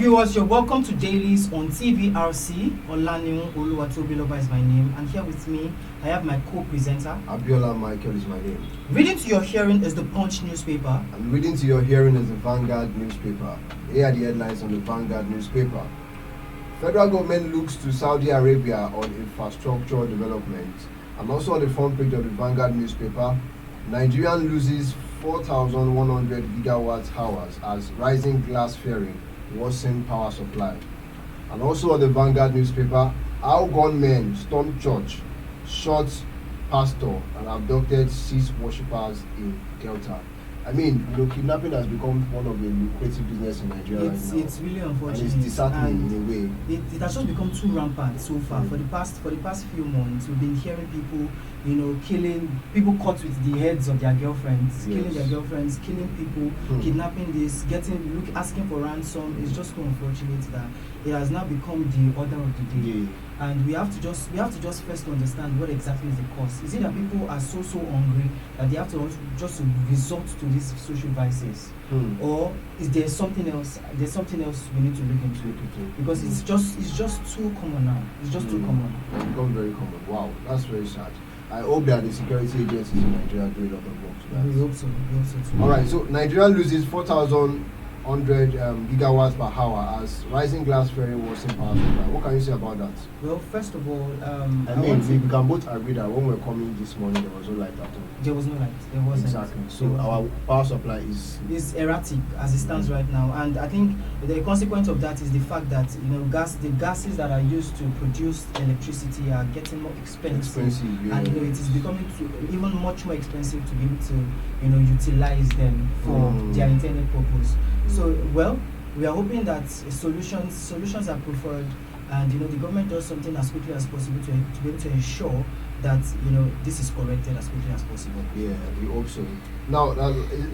viewers, you're welcome to Dailies on TVRC. Olaniun Oluwatobiloba is my name, and here with me, I have my co-presenter. Abiola Michael is my name. Reading to your hearing is the Punch newspaper. And reading to your hearing is the Vanguard newspaper. Here are the headlines on the Vanguard newspaper. Federal government looks to Saudi Arabia on infrastructure development. And also on the front page of the Vanguard newspaper, Nigerian loses 4,100 gigawatt hours as rising glass flaring worsen power supply. And also on the Vanguard newspaper, how gunmen stormed church, shot pastor and abducted 6 worshippers in Delta. I mean, kidnapping has become one of the lucrative business in Nigeria right now. It's really unfortunate. And it's disheartening in a way. It has just become too rampant so far. For the past few months, we've been hearing people, killing people caught with the heads of their girlfriends, killing their girlfriends, killing people, kidnapping this, asking for ransom. It's just so unfortunate that it has now become the order of the day. And we have to just first understand what exactly is the cause. Is it that people are so hungry that they have to just resort to these social vices, or is there something else? There's something else we need to look into because it's just too common now. It's just too common. It's become very common. Wow, that's very sad. I hope that the security agencies in Nigeria do a lot of work to that. We hope so too. All right, so Nigeria loses 4,100 gigawatts per hour as rising glass flaring worsen power supply. What can you say about that? Well, first of all, we can both agree that when we were coming this morning, there was no light at all. There was no light. There wasn't. Exactly. So our power supply is erratic as it stands right now, and I think the consequence of that is the fact that the gases that are used to produce electricity are getting more expensive, and it is becoming even much more expensive to be able to utilize them for their intended purpose. So we are hoping that solutions are preferred, and the government does something as quickly as possible to be able to ensure that this is corrected as quickly as possible. Yeah, we hope so. Now,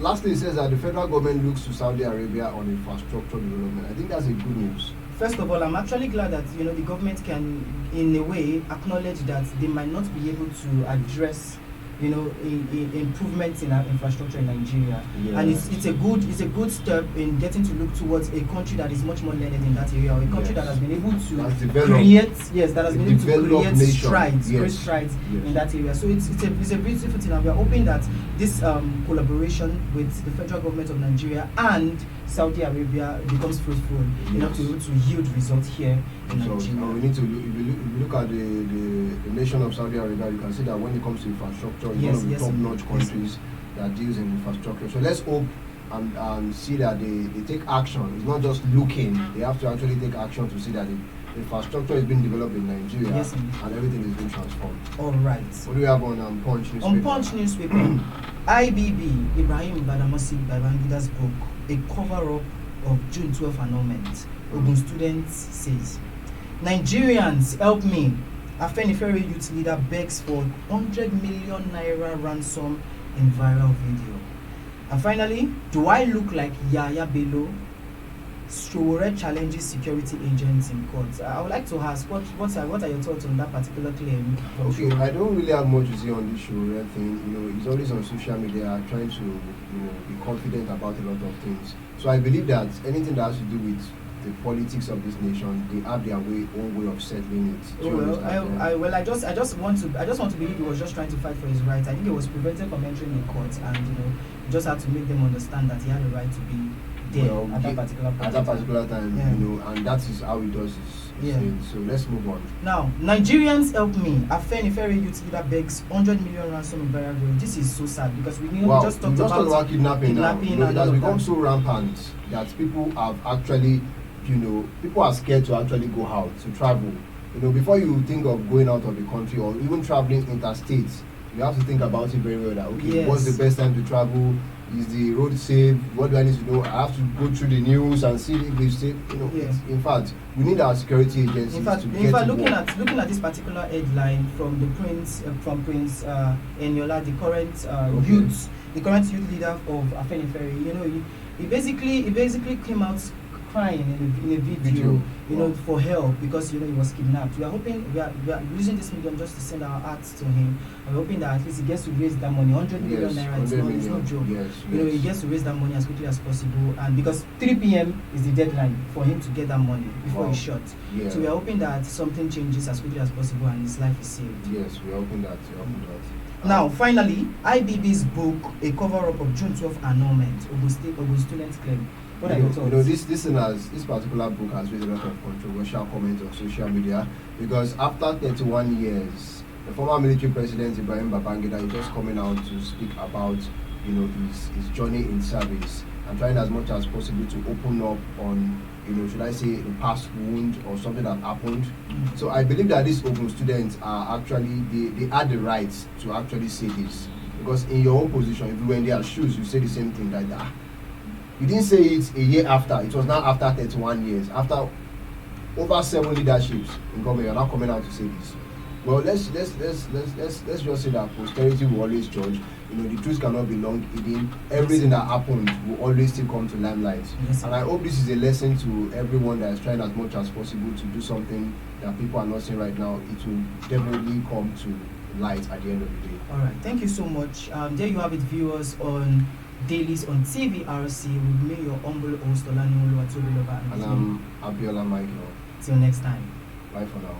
lastly, it says that the federal government looks to Saudi Arabia on infrastructure development. I think that's a good news. First of all, I'm actually glad that the government can, in a way, acknowledge that they might not be able to address improvements in our infrastructure in Nigeria, and it's a good step in getting to look towards a country that is much more learned in that area, or a country that has been able to create strides in that area. So it's a beautiful thing, and we are hoping that this collaboration with the federal government of Nigeria and Saudi Arabia becomes fruitful enough to yield results here in Nigeria. We need to if you look at the nation of Saudi Arabia, you can see that when it comes to infrastructure, it's one of the top-notch countries that deals in infrastructure. So let's hope and see that they take action. It's not just looking; they have to actually take action to see that the infrastructure is being developed in Nigeria and everything is being transformed. All right. What do we have on Punch newspaper? On Punch newspaper, IBB Ibrahim Badamasi Babangida's book, A Cover-Up of June 12 Annulment. Ogun students says, Nigerians, help me. Afenifere youth leader begs for 100 million naira ransom in viral video. And finally, do I look like Yaya Bello? Sowore challenges security agents in court. I would like to ask, what are your thoughts on that particular claim? Okay, I don't really have much to say on this Sowore thing. He's always on social media trying to be confident about a lot of things. So I believe that anything that has to do with the politics of this nation, they have their own way of settling it. I just want to believe he was just trying to fight for his rights. I think he was prevented from entering the court, and he just had to make them understand that he had a right to be there at that particular time. And that is how he does his thing. So let's move on. Now, Nigerians, help me. Afenifere youth leader begs 100 million ransom in viral video. This is so sad because we just talked about kidnapping now. It has become so rampant that people have actually people are scared to actually go out, to travel. Before you think of going out of the country or even traveling interstate, you have to think about it very well. That what's the best time to travel? Is the road safe? What do I need to know? I have to go through the news and see if it's safe. In fact, we need our security agencies in fact, looking at this particular headline from the Prince Eniola, the current youth leader of Afenifere, he basically came out crying in a video, you know, for help because, you know, he was kidnapped. We are hoping, we are using this medium just to send our hearts to him. We're hoping that at least he gets to raise that money. 100 million naira, it's no joke. You know, he gets to raise that money as quickly as possible, and because 3 p.m. is the deadline for him to get that money before he's shot. So we are hoping that something changes as quickly as possible and his life is saved. Yes, we are hoping that. Now, finally, IBB's book, A Cover-Up of June 12 Annulment, Ogun Students Claim. What are your thoughts? You know, this particular book has raised a lot of controversial comments on social media because after 31 years, the former military president Ibrahim Babangida is just coming out to speak about, you know, his journey in service and trying as much as possible to open up on, you know, should I say, a past wound or something that happened. So I believe that these Ogun students are actually, they had the right to actually say this. Because in your own position, if you were in their shoes, you say the same thing like that. You didn't say it a year after, it was now after 31 years, after over 7 leaderships in government, you're not coming out to say this. Well, let's just say that posterity will always judge. You know, the truth cannot be long hidden. Everything that happened will always still come to limelight. And I hope this is a lesson to everyone that is trying as much as possible to do something that people are not seeing right now. It will definitely come to light at the end of the day. All right, thank you so much. There you have it, viewers, on Dailies on TVRC. With me, your humble host, Olani Oluwatobiloba. And I'm Abiola Michael. Till next time. Bye for now.